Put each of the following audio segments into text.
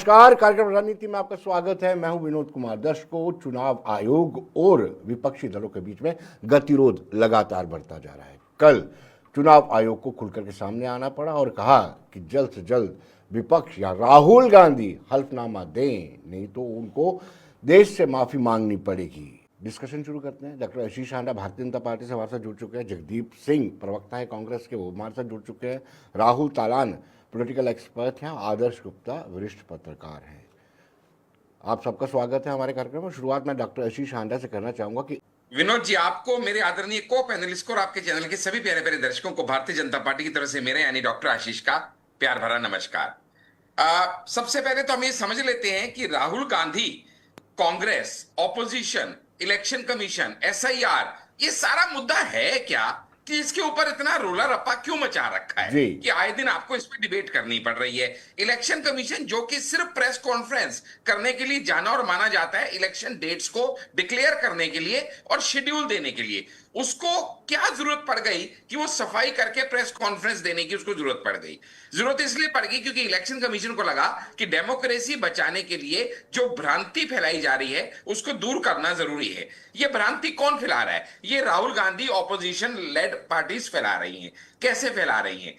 नमस्कार, कार्यक्रम रणनीति में आपका स्वागत है। मैं हूं विनोद कुमार। दर्शकों, चुनाव आयोग और विपक्षी दलों के बीच में गतिरोध लगातार बढ़ता जा रहा है। कल चुनाव आयोग को खुलकर के सामने आना पड़ा और कहा कि जल्द से जल्द विपक्ष या राहुल गांधी हल्फनामा दें, नहीं तो उनको देश से माफी मांगनी पड़ेगी। डिस्कशन शुरू करते हैं। डॉक्टर आशीष हांडा भारतीय जनता पार्टी से हमारे साथ जुड़ चुके हैं। जगदीप सिंह प्रवक्ता है कांग्रेस के, वो हमारे साथ जुड़ चुके हैं। राहुल तालान पॉलिटिकल एक्सपर्ट हैं। आदर्श गुप्ता वरिष्ठ पत्रकार हैं। आप सबका स्वागत है हमारे कार्यक्रम में। शुरुआत मैं डॉक्टर आशीष हांडा से करना चाहूंगा कि विनोद जी, आपको, मेरे आदरणीय को पैनलिस्ट को और आपके चैनल के सभी प्यारे प्यारे दर्शकों को भारतीय जनता पार्टी की तरफ से मेरे यानी डॉक्टर आशीष का प्यार भरा नमस्कार। सबसे पहले तो हम ये समझ लेते हैं कि Rahul Gandhi, Congress, opposition, election commission, SIR, ये सारा मुद्दा है क्या कि इसके ऊपर इतना रोला रप्पा क्यों मचा रखा है जी कि आए दिन आपको इस पर डिबेट करनी पड़ रही है। इलेक्शन कमीशन जो कि सिर्फ प्रेस कॉन्फ्रेंस करने के लिए जाना और माना जाता है, इलेक्शन डेट्स को डिक्लेयर करने के लिए और शेड्यूल देने के लिए, उसको क्या जरूरत पड़ गई कि वो सफाई करके प्रेस कॉन्फ्रेंस देने की उसको जरूरत पड़ गई? जरूरत इसलिए पड़ गई क्योंकि इलेक्शन कमीशन को लगा कि डेमोक्रेसी बचाने के लिए जो भ्रांति फैलाई जा रही है उसको दूर करना जरूरी है। ये भ्रांति कौन फैला रहा है? ये Rahul Gandhi opposition led parties फैला रही हैं। कैसे फैला रही हैं?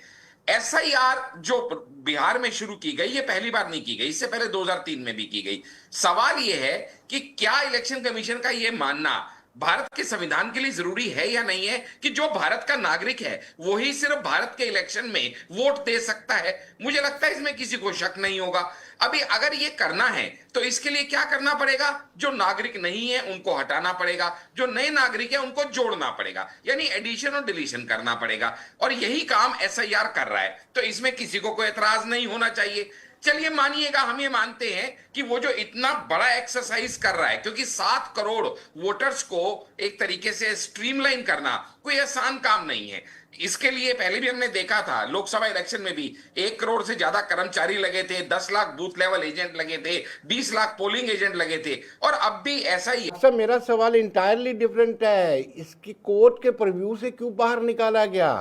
एसआईआर जो बिहार में शुरू की गई, ये पहली बार नहीं की गई, इससे पहले 2003 में भी की गई। सवाल यह है कि क्या इलेक्शन कमीशन का यह मानना भारत के संविधान के लिए जरूरी है या नहीं है कि जो भारत का नागरिक है वही सिर्फ भारत के इलेक्शन में वोट दे सकता है? मुझे लगता है इसमें किसी को शक नहीं होगा। अभी अगर ये करना है तो इसके लिए क्या करना पड़ेगा? जो नागरिक नहीं है उनको हटाना पड़ेगा, जो नए नागरिक है उनको जोड़ना पड़ेगा, यानी एडिशन और डिलीशन करना पड़ेगा। और यही काम एसआईआर कर रहा है, तो इसमें किसी को कोई एतराज नहीं होना चाहिए। चलिए मानिएगा, हम ये मानते हैं कि वो जो इतना बड़ा एक्सरसाइज कर रहा है, क्योंकि 7 करोड़ वोटर्स को एक तरीके से स्ट्रीमलाइन करना कोई आसान काम नहीं है। इसके लिए पहले भी हमने देखा था, लोकसभा इलेक्शन में भी 1 करोड़ से ज्यादा कर्मचारी लगे थे, 10 लाख बूथ लेवल एजेंट लगे थे, 20 लाख पोलिंग एजेंट लगे थे, और अब भी ऐसा ही। सर, मेरा सवाल इंटायरली डिफरेंट है। इसकी कोर्ट के प्रीव्यू से क्यों बाहर निकाला गया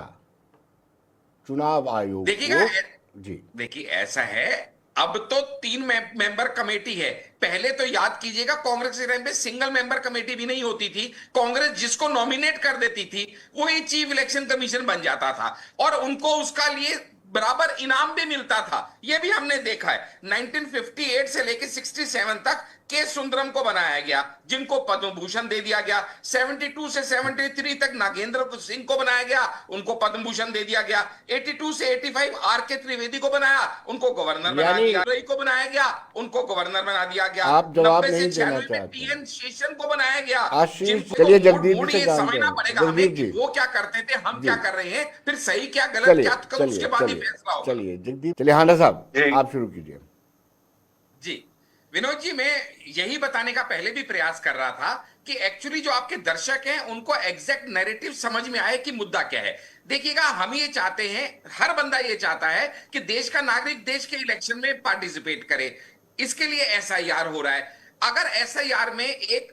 चुनाव आयोग देखिएगा, को? जी देखिए ऐसा है, अब तो 3 मेंबर कमेटी है। पहले तो याद कीजिएगा, कांग्रेस के टाइम पे सिंगल मेंबर कमेटी भी नहीं होती थी। कांग्रेस जिसको नॉमिनेट कर देती थी वही चीफ इलेक्शन कमीशन बन जाता था और उनको उसका लिए बराबर इनाम भी मिलता था। यह भी हमने देखा है। 1958 से लेकर 67 तक के सुंदरम को बनाया गया, जिनको पद्म भूषण दे दिया गया। 72 से 73 तक नागेंद्र सिंह को बनाया गया, उनको पद्म भूषण दे दिया गया। 82 से 85 आर के त्रिवेदी को बनाया, उनको गवर्नर बना यानी दिया। रई को बनाया गया, उनको गवर्नर बना दिया गया। आप जवाब 90 से नहीं देना 96 में चाहते हैं। टीएन शेषन को बनाया गया, आशीष, जिनको चलिए मूड जगदीप मूड जी से ये जानते समझना हैं। पड़ेगा हमें जगदीप कि जी वो क्या करते थे, हम जी क्या कर रहे हैं, फिर सही क्या गलत चलिए क्या, तो उसके चलिए बाद ही चलिए फैसला होगा। चलिए जगदीप, चलिए हांडा साहब जी आप शुरू कीजिए। जी विनोद जी, मैं यही बताने का पहले भी प्रयास कर रहा था कि एक्चुअली जो आपके दर्शक हैं उनको एग्जैक्ट नैरेटिव समझ में आए कि मुद्दा क्या है। देखिएगा, हम ये चाहते हैं, हर बंदा ये चाहता है कि देश का नागरिक देश के इलेक्शन में पार्टिसिपेट करे। इसके लिए एसआईआर हो रहा है। अगर एसआईआर में एक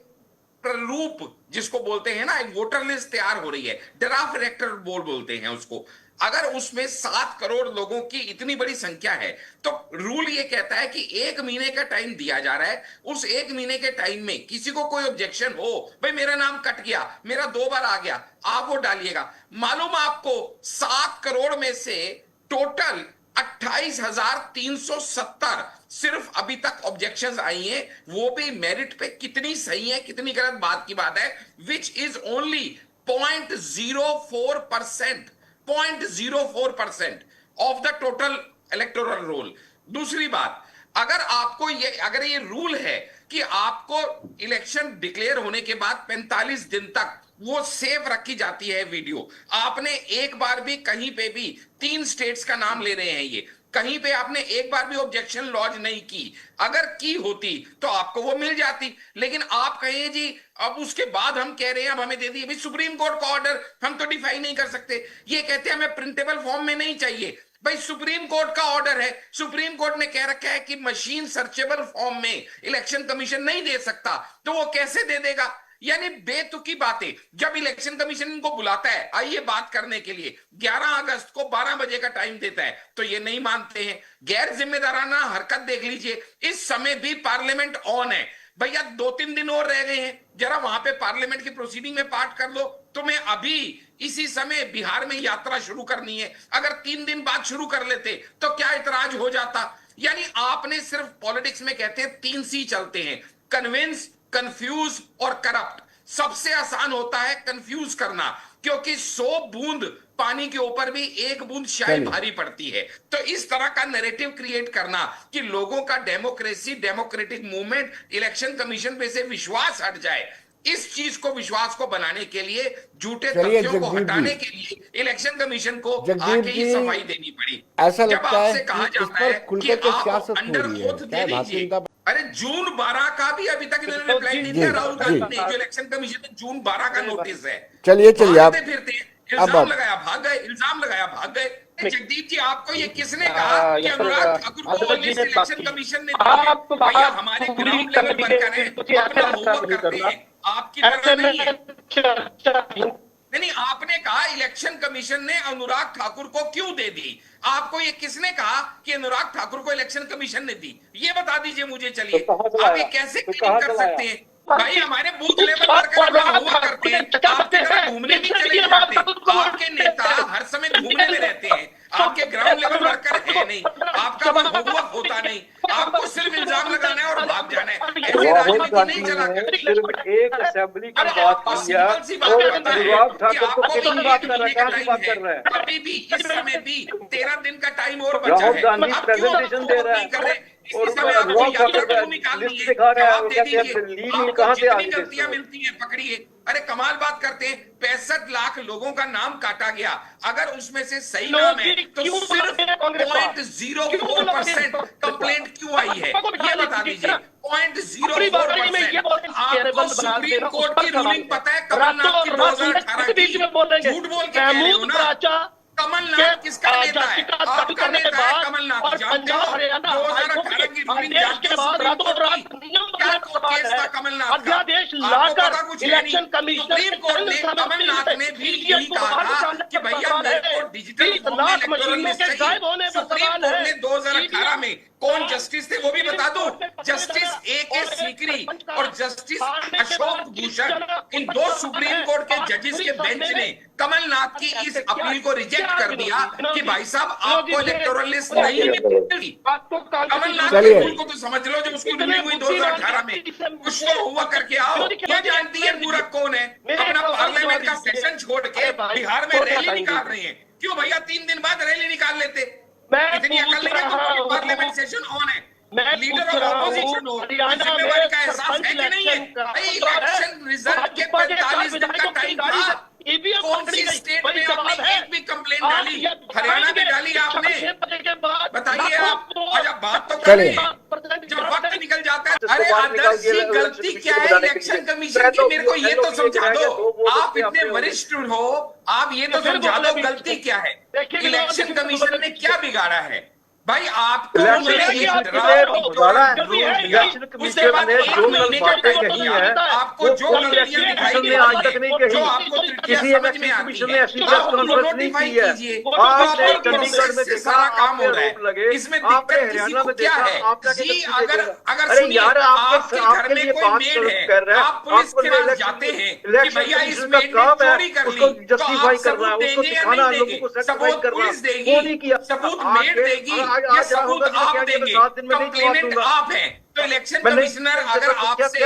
प्रारूप, जिसको बोलते हैं ना, एक वोटर लिस्ट तैयार हो रही है, ड्राफ्ट इलेक्टोरल रोल बोलते हैं उसको, अगर उसमें 7 करोड़ लोगों की इतनी बड़ी संख्या है तो रूल ये कहता है कि 1 महीने का टाइम दिया जा रहा है। उस 1 महीने के टाइम में किसी को कोई ऑब्जेक्शन हो, भाई मेरा नाम कट गया, मेरा 2 बार आ गया, आप वो डालिएगा। मालूम आपको 7 करोड़ में से टोटल 28,370 सिर्फ अभी तक ऑब्जेक्शंस आई हैं, वो भी मेरिट पे। कितनी सही है कितनी गलत बात की बात है, which is only 0.04%, 0.04% of the total electoral roll. दूसरी बात, अगर ये रूल है कि आपको इलेक्शन डिक्लेयर होने के बाद 45 दिन तक वो सेव रखी जाती है वीडियो, आपने एक बार भी कहीं पे भी, 3 स्टेट्स का नाम ले रहे हैं ये, कहीं पे आपने एक बार भी ऑब्जेक्शन लॉन्च नहीं की, अगर की होती तो आपको वो मिल जाती। लेकिन आप कहें जी अब उसके बाद हम कह रहे हैं अब हमें दे दिए, भाई सुप्रीम कोर्ट का ऑर्डर हम तो डिफाई नहीं कर सकते। ये कहते हैं हमें प्रिंटेबल फॉर्म में नहीं चाहिए। भाई सुप्रीम कोर्ट का ऑर्डर है, सुप्रीम कोर्ट ने कह रखा है कि मशीन सर्चेबल फॉर्म में इलेक्शन कमीशन नहीं दे सकता, तो वो कैसे दे देगा? यानी बेतुकी बातें। जब इलेक्शन कमीशन इनको बुलाता है आइए बात करने के लिए, 11 अगस्त को 12 बजे का टाइम देता है, तो ये नहीं मानते हैं। गैर जिम्मेदाराना हरकत देख लीजिए, इस समय भी पार्लियामेंट ऑन है। भैया 2-3 दिन और रह गए हैं, जरा वहां पे पार्लियामेंट की प्रोसीडिंग में पार्ट कर लो। तुम्हें अभी इसी समय बिहार में यात्रा शुरू करनी है, अगर 3 दिन बाद शुरू कर लेते तो क्या इतराज हो जाता। यानी आपने सिर्फ पॉलिटिक्स में कहते हैं 3 सी चलते हैं, कन्विंस, कंफ्यूज और करप्ट। सबसे आसान होता है कंफ्यूज करना, क्योंकि 100 बूंद पानी के ऊपर भी 1 बूंद शाय भारी पड़ती है। तो इस तरह का नैरेटिव क्रिएट करना कि लोगों का democracy, democratic movement, election commission पे से विश्वास हट जाए, इस चीज को, विश्वास को बनाने के लिए, झूठे तथ्यों को हटाने के लिए इलेक्शन कमीशन को आके ही सफाई देनी पड़ी। ऐसा जब लगता है आपसे कहा कि इस जाता पर है खुलकर कि के आप सियासत हो अंडर रही है, ओथ क्या दे भारतीय लीजिए। जनता अरे जून 12 का भी अभी तक इन्होंने रिप्लाई नहीं दिया राहुल गांधी ने। जो इलेक्शन कमीशन ने जून 12 का नोटिस है, चलिए आप भागते फिरते इल्जाम लगाया भाग गए, इल्जाम लगाया भाग गए। जगदीप जी, आपको ये किसने कहा कि अनुराग ठाकुर को लिस्ट इलेक्शन कमीशन ने दी है? भैया हमारे ग्राउंड लेवल वर्कर हैं, अपना होमवर्क करते हैं, आपकी तरह नहीं है। नहीं, आपने कहा इलेक्शन कमीशन ने अनुराग ठाकुर को क्यों दे दी? आपको ये किसने कहा कि अनुराग ठाकुर को इलेक्शन कमीशन ने दी? ये बता दीजिए मुझे। चलिए, आप ये कैसे क्लेम कर सकते हैं? भाई हमारे बूथ लेवल वर्कर अपना होमवर्क करते हैं, आपकी तरह घूमने भी चले जाते हैं। आपके नेता हर समय घूमने में रहते हैं, आपके ग्राउंड लेवल वर्कर है नहीं, आपका कोई होमवर्क होता नहीं, आपको सिर्फ इल्जाम लगाना है और भाग जाना है। ऐसे राजनीति नहीं चला करती। सिर्फ एक असेंबली की बात की है और अनुराग ठाकुर को कितनी बात कर रहा है, कहां की बात कर रहा है? अभी भी इस समय भी 13 दिन का टाइम और बचा राहुल है। गांधी आप क्यों प्रेजेंटेशन दे रहा है और अनुराग ठाकुर लिस्ट दिखा रहा है और कहते हैं लीड कहां से आ गई? गलतियां मिलती हैं पकड़िए। अरे कमाल बात करते हैं, 65 लाख लोगों का नाम काटा गया, अगर उसमें से सही नाम है तो सिर्फ 0.04% कंप्लेंट क्यों आई है, ये बता दीजिए। 0.04%। आपको सुप्रीम कोर्ट की रूलिंग पता है कमलनाथ की 2018 की? झूठ बोल के कह रहे हो ना। कमलनाथ किसका नेता है? आपका नेता है कमलनाथ। जानते हो 2018 की रूलिंग जानते हो? सुप्रीम कोर्ट की क्या केस था कमलनाथ का? आपको पता कुछ है नहीं। सुप्रीम कोर्ट ने, कमलनाथ ने भी यही कहा था कि भैया मेरे को डिजिटल फॉर्म में इलेक्टोरल लिस्ट चाहिए। सुप्रीम कोर्ट ने 2018 में कौन जस्टिस थे वो भी बता दो, जस्टिस A.K. सीकरी और जस्टिस अशोक भूषण, इन 2 सुप्रीम कोर्ट के जजेस के बेंच ने कमलनाथ की इस अपील को रिजेक्ट कर दिया कि भाई साहब आपको इलेक्टोरल लिस्ट नहीं मिलेगी। कमलनाथ के रूल को तो समझ लो, जो उसकी रूलिंग हुई 2018 में, कुछ तो हुआ करके आओ। क्या जानती है पूरा कौन है? अपना पार्लियामेंट का सेशन छोड़ के बिहार में रैली निकाल रहे हैं। क्यों भैया 3 दिन बाद रैली निकाल लेते? इतनी अकल नहीं है? पार्लियामेंट सेशन ऑन है, लीडर ऑफ ऑपोजिशन हो, जिम्मेवारी का एहसास है कि नहीं है? इलेक्शन रिजल्ट के 45 दिन का टाइम था। कौन सी स्टेट में आपने एक भी कंप्लेंट डाली? हरियाणा में डाली आपने? बताइए आप। अच्छा बात तो करें, जब वक्त निकल जाता है। अरे आदर्श जी, गलती क्या है इलेक्शन कमीशन की? मेरे को ये तो समझा दो। आप इतने वरिष्ठ हो, आप ये तो समझा दो गलती क्या है? इलेक्शन कमीशन ने क्या बिगाड़ा है? भाई आपको इलेक्शन कमीशन ने जो बातें कही है आपको जो इलेक्शन कमीशन ने आज तक नहीं कही। किसी इलेक्शन कमीशन ने ऐसी प्रेस कॉन्फ्रेंस नहीं की है। आपने चंडीगढ़ में देखा, आपने आरोप लगे, आपने हरियाणा में देखा, आपने अरे यार आपके लिए बात कर रहे हैं, आपको इलेक्शन कमीशन का काम है उसको जस्टिफाई करना है, उसको दिखाना है, लोगों को सेटिस्फाई करना है। वो नहीं किया। सबूत मेल देगी, ये सबूत आप देंगे, कंप्लेनेंट आप हैं। तो इलेक्शन कमिश्नर अगर आपसे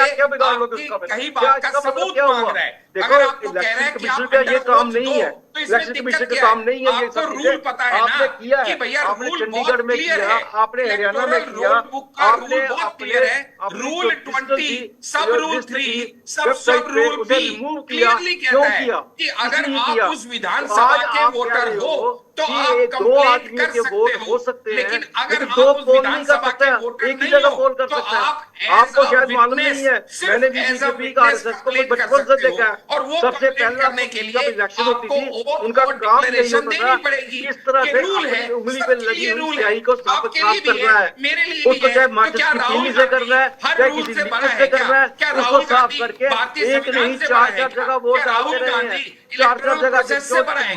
कहीं बात का सबूत मांग रहा है, अगर आपको कह रहा है कि आप ये काम नहीं है, तो इसमें दिक्कत क्या है? आपको रूल पता है ना कि भैया रूल चंडीगढ़ में किया, आपने हरियाणा में किया, आपने बहुत क्लियर है। रूल 20 सब रूल 3 सब रूल भी क्लियरली कहता है कि अगर आप उस विधानसभा के वोटर हो तो आप कंप्लेंट कर सकते हो, लेकिन अगर आप उस विधानसभा के वोटर नहीं हो तो आप आपको शायद मालूम नहीं है, मैंने भी बीजेपी का आरएसएस को बचपन से देखा है। और वो सबसे पहले करने के लिए इलेक्शन होती थी, आपको उनका काम यही होता था पड़ेगी। किस तरह से रूल है, उंगली पे लगी हुई स्याही को साफ करना है, मेरे लिए उसको चाहे माचिस की तीली से करना है, चाहे किसी लिक्विड से करना है, उसको साफ करके एक नहीं 4-4 जगह वोट डालते रहे हैं, 4-4 जगह जो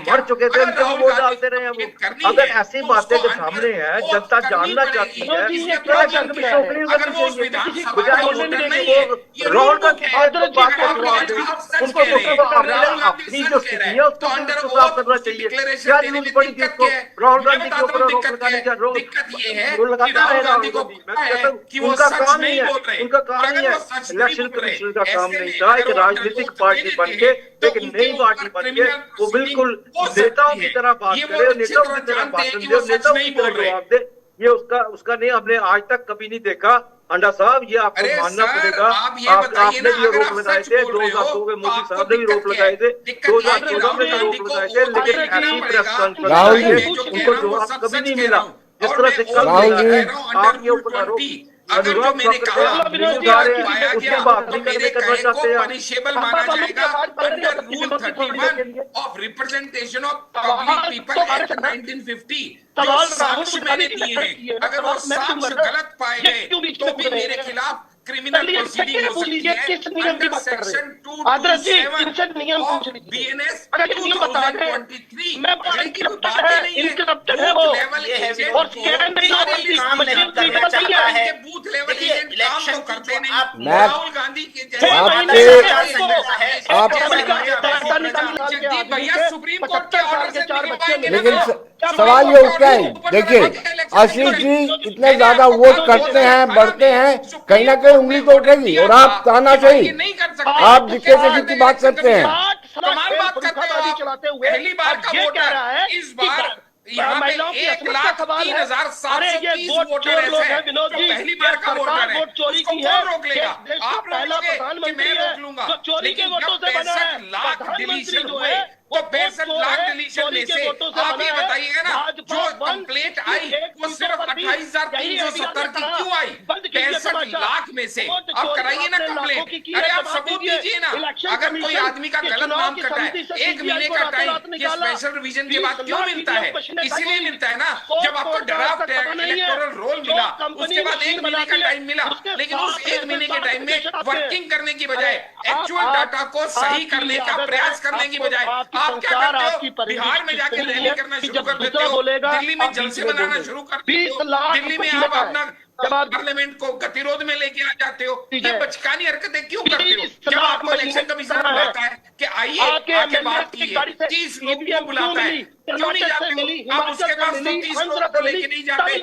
मर चुके थे उनको वोट डालते रहे हैं वो। अगर ऐसी बातें जो सामने है जनता जानना चाहती है, क्या जंग में शोकरी करनी चाहिए बजाय राहुल गांधी बात का जवाब दें, उनको अपनी जो स्थिति है उसको साफ करना चाहिए। क्या जरूरत पड़ी थी उसको राहुल गांधी के ऊपर रोक लगाने का? रोक लगाता है राहुल गांधी, मैं कहता हूँ उनका काम नहीं है, उनका काम नहीं है, इलेक्शन कमीशन का काम नहीं था। एक राजनीतिक पार्टी बन के, एक नई पार्टी बन के वो बिल्कुल नेताओं की तरह बात करे, नेताओं की तरह भाषण दे, नेताओं की तरह जवाब दे, ये उसका नहीं हमने आज तक कभी नहीं देखा। अंडा साहब ये आपको मानना पड़ेगा, आपने भी रोक लगाए थे 2002 में, मोदी साहब ने भी रोक लगाए थे, 2014 में भी रोक लगाए थे, लेकिन ऐसी प्रेस कॉन्फ्रेंस उनको जवाब कभी नहीं मिला। जिस तरह से कल आपके ऊपर आरोप अगर जो मैंने कहा उसके बाद मेरे कहे को पनिशेबल माना जाएगा under rule 31 of representation of public people act 1950। जो साक्ष्य मैंने दिए हैं, अगर वो साक्ष्य गलत पाए गए तो भी मेरे खिलाफ क्रिमिनल प्रोसीडिंग हो सकती है अंडर सेक्शन 227 ऑफ बीएनएस 2023। ये की बात नहीं है, बूथ लेवल एजेंट और बूथ लेवल एजेंट काम तो करते नहीं। राहुल गांधी के भैया सुप्रीम कोर्ट के ऑर्डर से, लेकिन सवाल ये उठता है, देखिए आशीष जी इतने ज्यादा वोट करते हैं, बढ़ते हैं, कहीं ना कहीं उंगली तो उठेगी। और आप तानाशाही, आप डिक्टेटरशिप की बात करते हैं, कमाल बात करते हो। पहली बार का वोट है इस बार यहाँ पे 1,03,730 वोटर हैं जो पहली बार का वोटर है, उसको कौन रोक लेगा? आप लोग कि मैं रोक लूंगा, लेकिन जब 65 लाख डिलीशन हुए तो 65 लाख डिलीशन में से आप ये बताइएगा ना, जो कंप्लेंट आई वो सिर्फ 28,370 की क्यों आई? 65 लाख में से आप कराइए ना कंप्लेंट। अरे आप सबूत दीजिए ना। अगर कोई आदमी का गलत नाम कटा है, 1 महीने का टाइम ये स्पेशल रिवीजन के बाद क्यों मिलता है? इसीलिए मिलता है ना, जब आपको ड्राफ्ट इलेक्टोरल रोल मिला उसके बाद 1 महीने का टाइम मिला, लेकिन उस 1 महीने के टाइम में वर्किंग करने की बजाय, एक्चुअल डाटा को सही करने का प्रयास करने की बजाय आप क्या करते हो? बिहार में जाके रैली करना शुरू कर देते हो, दिल्ली में जलसे बनाना शुरू कर देते हो, दिल्ली में आप अपना पार्लियामेंट को गतिरोध में लेके आ जाते हो। ये बचकानी हरकतें क्यों करते हो? जब आपको इलेक्शन कमीशन बुलाता है कि आइए आके बात कीजिए, 30 लोगों को बुलाता है, क्यों नहीं जाते हो? आप उसके पास तो 30 लोगों को लेके नहीं जाते,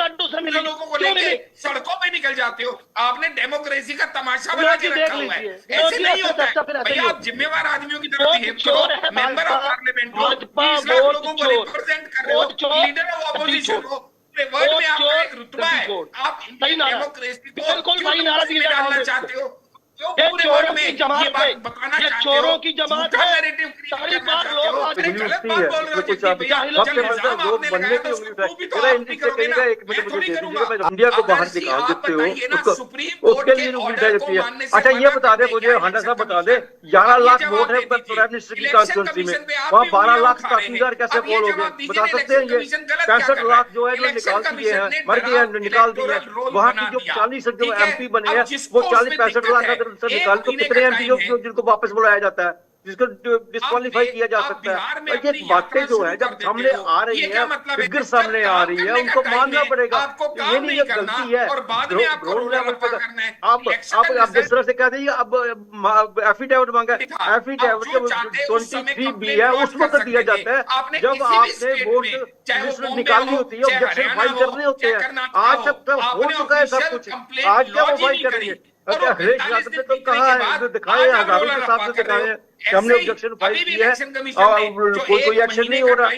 लोगों को लेके सड़कों पे निकल जाते हो। आपने डेमोक्रेसी का तमाशा बना के रखा हुआ है। ऐसे नहीं होता है भैया, आप जिम्मेवार आदमियों की तरह बिहेव करो। मेंबर ऑफ पार्लियामेंट हो, 20 लाख लोगों को रिप्रेजेंट कर रहे हो, लीडर ऑफ ऑपोजिशन हो, वर्ड में आपका एक रुतबा है, आप डेमोक्रेसी को क्यों डालना चाहते हो? पूरे वर्ल्ड में ये बात बताना चाहते हो, झूठा नैरेटिव क्रिएट करना चाहते हो, गलत बात बोल रहे हो। इंडिया को बाहर निकाल देते हो, उसके लिए उंगली उठाई जाती है। अच्छा ये बता दे मुझे, हांडा साहब बता दे, 11 लाख वोट है प्राइम मिनिस्टर की कॉन्स्टिट्यूंसी में, वहाँ 12 लाख 87,000 कैसे पोल हो गए? बता सकते हैं ये 65 लाख जो है जो निकाल दिए हैं, मर गए हैं, निकाल दिए हैं। वहाँ की जो 40 जो MP बने हैं वो 40-65 लाख निकाल तो कितने एमपी जिनको वापस बुलाया जाता है, जिसको डिस्क्वालीफाई किया जा सकता है? और ये बातें जो है जब सामने आ रही है, फिगर सामने आ रही है, उनको मानना पड़ेगा। ये नहीं, ये गलती है। आप जिस तरह से कह दीजिए, अब एफिडेविट मांगा, एफिडेविट के 23B है उस वक्त दिया जाता है जब आपने वोट लिस्ट निकालनी होती है, ऑब्जेक्शन फाइल करने होते हैं। आज तक हो चुका है सब कुछ, आज क्या वो फाइल करेंगे? अच्छा हरेश यादव ने तो कहा है, दिखाए हजारों के साथ दिखाए हैं, हमने ऑब्जेक्शन फाइल किया है और कोई एक्शन नहीं हो रहा।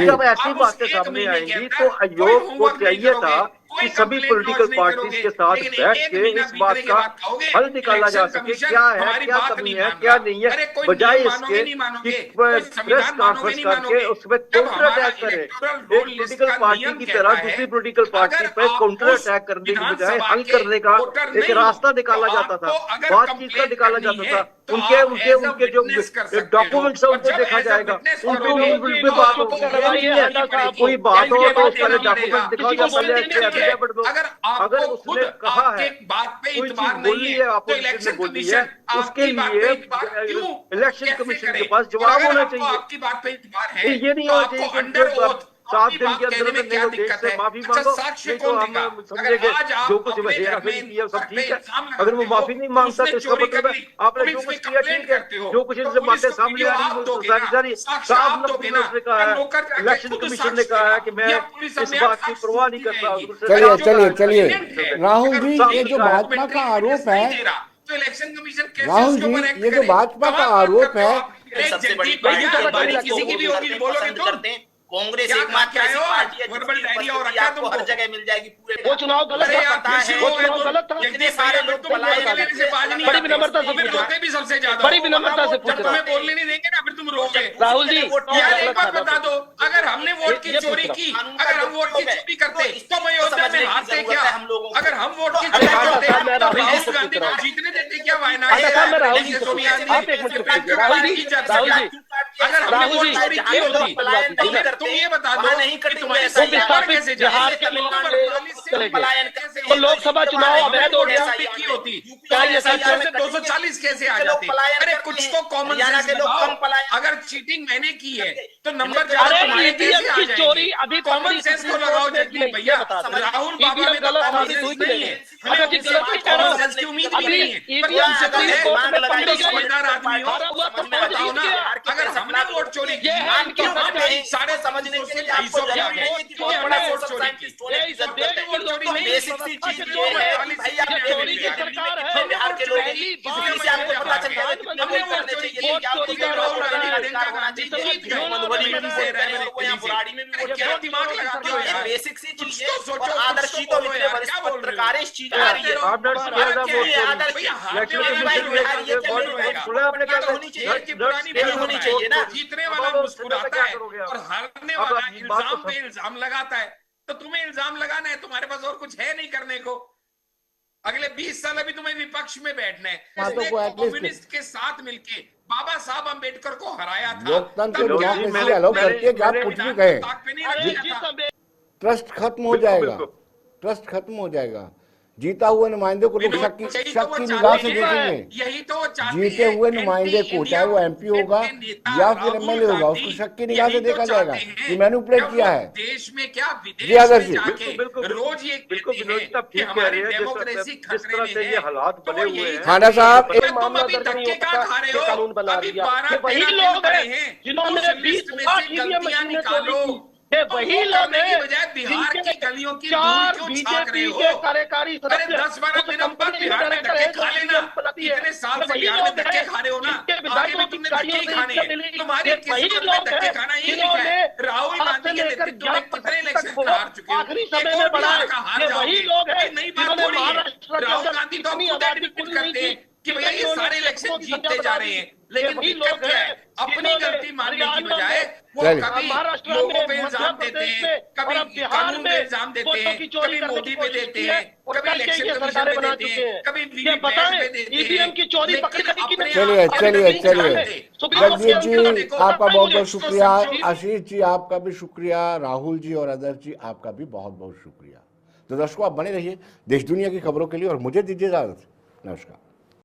जब ऐसी बातें सामने आएंगी तो आयोग को चाहिए था कि सभी पॉलिटिकल पार्टीज के साथ बैठ के इस बात का हल निकाला जा सके, क्या है, क्या कमी है, क्या नहीं है, बजाय इसके कि प्रेस कॉन्फ्रेंस करके उसमें काउंटर अटैक करे। एक पॉलिटिकल पार्टी की तरह दूसरी पॉलिटिकल पार्टी पे काउंटर अटैक करने की बजाय हल करने का एक रास्ता निकाला जाता था, बातचीत का निकाला जाता था। उनके उनके उनके जो डॉक्यूमेंट्स है उनको देखा जाएगा, उनको बात कोई बात हो तो उसका डॉक्यूमेंट दिखाओ या पहले एफिडेविट दो। अगर उसने कहा है कोई चीज बोली है, आपको बोली है, उसके लिए इलेक्शन कमीशन के पास जवाब होना चाहिए। आपकी बात पे इतबार है, ये नहीं होना चाहिए कि 7 दिन के अंदर में नहीं देश से माफी मांगो, नहीं तो हम समझेंगे जो कुछ किया सब ठीक है। अगर वो माफी नहीं मांगता तो इसका मतलब है आपने जो कुछ किया ठीक है, जो कुछ इनसे बातें सामने आ रही साफ उसने कहा है, इलेक्शन कमीशन ने कहा है कि मैं इस बात की परवाह नहीं करता। चलिए राहुल जी, ये जो भाजपा का आरोप है, तो इलेक्शन कमीशन राहुल जी ये जो भाजपा का आरोप है, सबसे बड़ी किसी की भी होगी बोलोगे तुम कांग्रेस एकमात्र ऐसी पार्टी है जिसकी आपको हर जगह मिल जाएगी। पूरे वो चुनाव गलत है, वो चुनाव गलत था। इतने सारे लोग पलायन से बड़ी विनम्रता से पूछो, भी सबसे ज्यादा बड़ी विनम्रता से पूछो। तुम्हें बोलने नहीं देंगे ना, फिर तुम रोगे। राहुल जी यार एक बात बता दो, अगर हमने वोट की चोरी की, अगर हम वोट की चोरी करते तो मैं अयोध्या में हारते क्या? अगर हम वोट की चोरी करते तो राहुल गांधी को जीतने देते क्या वायनाड? सोनिया गांधी, अगर हमने वोट चोरी की होती तो तुम ये बता दो नहीं करते तुम्हारी सरकार कैसे बिहार के पलायन कैसे तो लोकसभा चुनाव अवैध हो गया की होती, क्या ये सरकार से 240 कैसे आ जाती? अरे कुछ तो कॉमन सेंस लगाओ। अगर चीटिंग मैंने की है तो नंबर चोरी अभी कॉमन सेंस को लगाओ जगदीप भैया। राहुल बाबा में गलत साबित हुई नहीं है, कॉमन सेंस की उम्मीद भी नहीं है, पर हमसे तो है समझदार आदमी हो। बताओ ना, अगर हमने वोट चोरी की तो हम साढ़े समझने के लिए आपको बड़ा वोट चोरी की, वोट चोरी नहीं, बेसिक सी चीज ये है भाई, आप चोरी की सरकार है, बिहार के लोग किसी से आपको पता चल गया हमने वोट चोरी की, क्या राहुल गांधी का अधिकार होना चाहिए, मधुबनी में भी वोट रहे लोग यहाँ बुराड़ी में भी वोट, क्या दिमाग लगाते हो यार? बेसिक सी चीज है और आदर्श तो मित्र वरिष्ठ पत्रकार इस चीज आ रही है, आदर्श होनी चाहिए ना। जीतने वाला मुस्कुराता है और हारने वाला इल्जाम पे इल्जाम लगाता है। तो तुम्हें इल्जाम लगाना है, तुम्हारे पास और कुछ है नहीं करने को। अगले 20 साल अभी तुम्हें विपक्ष में बैठना है। कम्युनिस्ट के साथ मिलके बाबा साहब अम्बेडकर को हराया था। लोकतंत्र करके आप कुछ भी कहें, ट्रस्ट खत्म हो जाएगा, ट्रस्ट खत्म हो जाएगा। जीता हुए नुमाइंदे को लोग शक की निगाह से देखेंगे। यही तो जीते हुए नुमाइंदे को, चाहे वो एमपी होगा या फिर एमएलए होगा, उसको शक की निगाह से देखा जाएगा कि मैनिपुलेट किया है। देश में क्या विदेश में जाके रोज ये बिल्कुल विनोद ठीक कह रहे हैं, जिस तरह से ये हालात बने हुए हैं। खाना साहब कानून बना दिया, वही लोग हैं जिन्होंने 20 लाख ईवीएम मशीनें चोरी की, वही लोग हैं बिहार की गलियों की 4 बीजेपी के कार्यकारी सदस्य 10-12 दिन बाद बिहार में धक्के खा लेना। इतने साल से बिहार में धक्के खा रहे हो ना, आगे भी तुमने धक्के खाने हैं। तुम्हारी किस्मत में धक्के खाना ही लिखा है। राहुल गांधी के नेतृत्व में कितने इलेक्शन हार चुके हो, आखिरी समय में बढ़ाए, वही लोग हैं नई बात थोड़ी है। राहुल गांधी तो खुद एडमिट करते हैं कि भैया ये सारे इलेक्शन जीतते जा रहे हैं, लेकिन दिक्कत क्या है, अपनी गलती मानने की बजाय वो कभी लोगों पे इल्जाम देते हैं, कभी कानून पे इल्जाम देते हैं, कभी मोदी पे देते हैं, कभी इलेक्शन कमीशन पे देते हैं, कभी वीवीपैट पे देते हैं। ईवीएम की चोरी पकड़ी की नहीं। चलिए जगदीप जी आपका बहुत बहुत शुक्रिया, आशीष जी आपका भी शुक्रिया, राहुल जी और आदर्श जी आपका भी बहुत बहुत शुक्रिया। तो दर्शकों आप बने रहिए देश दुनिया की खबरों के लिए और मुझे दीजिए इजाजत। नमस्कार।